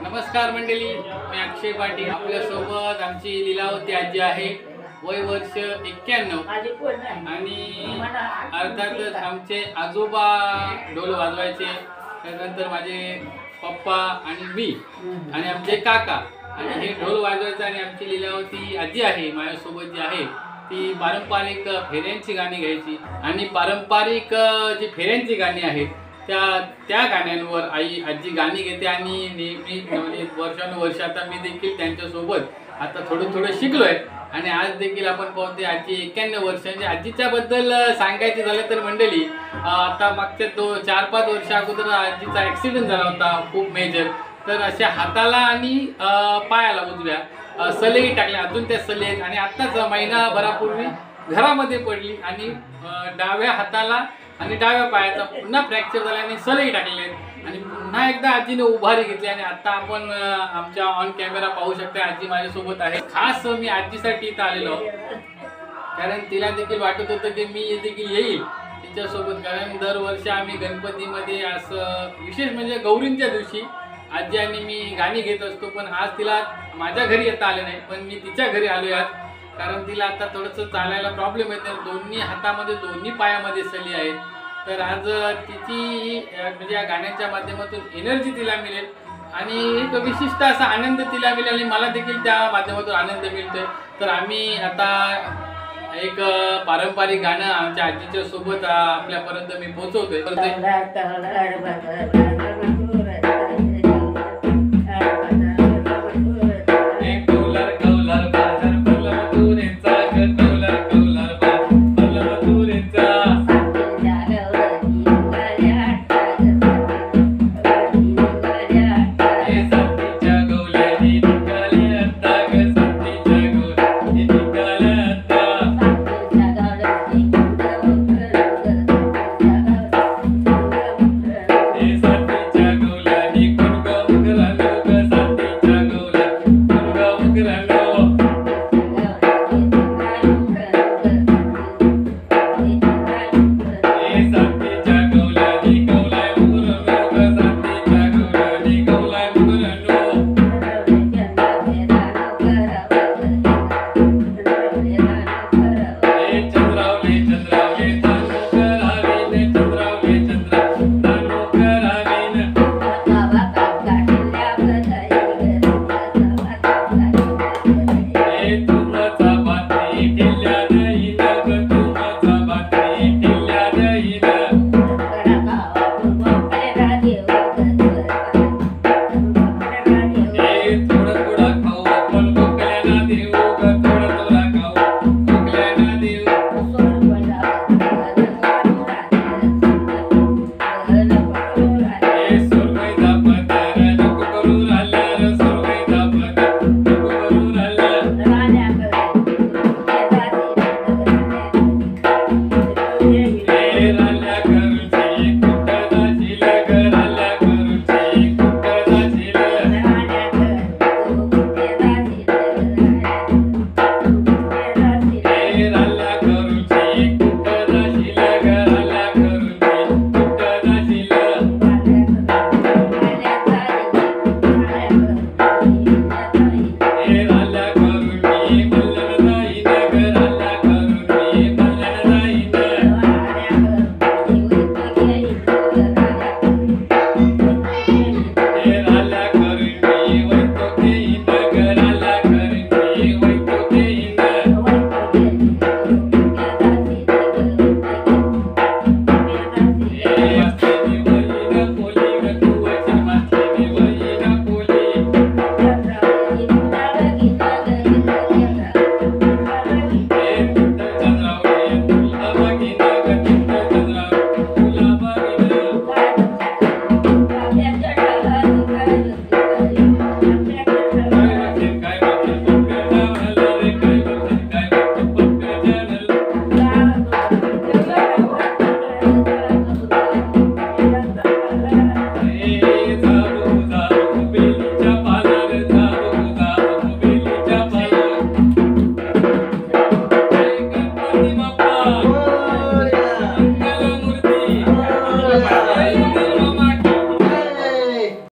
नमस्कार मंडळी, मी अक्षय पाटील. आपल्यासोबत आमची लीलावती आजी आहे. वय वर्ष 91 आणि अर्थातच आमचे आजोबा ढोल वाजवायचे. त्यानंतर माझे पप्पा आणि मी आणि आमचे काका आणि हे ढोल वाजवायचं. आणि आमची लीलावती आजी आहे माझ्यासोबत जी आहे ती पारंपरिक फेऱ्यांची गाणी घ्यायची. आणि पारंपरिक जी फेऱ्यांची गाणी आहेत त्या गाण्यांवर आजी गाणी घेते. आणि नेहमी म्हणजे वर्षानुवर्ष आता मी देखील त्यांच्यासोबत आता थोडं शिकलोय. आणि आज देखील आपण पाहते आजी 91 वर्षांची. आजीच्या बद्दल सांगायचं झालं तर मंडळी, आता मागच्या 4-5 वर्ष अगोदर आजीचा ॲक्सिडेंट झाला होता खूप मेजर. तर अशा हाताला आणि पायाला उजव्या सलई टाकल्या, अजून त्या सलई आहेत. आणि आत्ताच महिनाभरापूर्वी घरामध्ये पडली आणि डाव्या हाताला आणि डाव्या पायाचा पुन्हा फ्रॅक्चर झाला आणि सलई टाकले आणि पुन्हा एकदा आजीने उभारी घेतली. आणि आता आपण आमच्या ऑन कॅमेरा पाहू शकता आजी माझ्यासोबत आहे. खास मी आजीसाठी इथं आलेलो कारण तिला देखील वाटत होतं की मी देखील येईल तिच्यासोबत. कारण दरवर्षी आम्ही गणपतीमध्ये असं विशेष म्हणजे गौरींच्या दिवशी आजी आणि मी गाणी घेत असतो. पण आज तिला माझ्या घरी येता आले नाही, पण मी तिच्या घरी आलो यात. कारण तिला आता थोडंसं चालायला प्रॉब्लेम आहे. तर दोन्ही हातामध्ये दोन्ही पायामध्ये सली आहेत. तर आज तिची म्हणजे या गाण्याच्या माध्यमातून एनर्जी तिला मिळेल आणि एक विशिष्ट असा आनंद तिला मिळेल आणि मला देखील त्या माध्यमातून आनंद मिळतोय. तर आम्ही आता एक पारंपरिक गाणं आमच्या आजीच्या सोबत आपल्यापर्यंत मी पोहोचवतोय.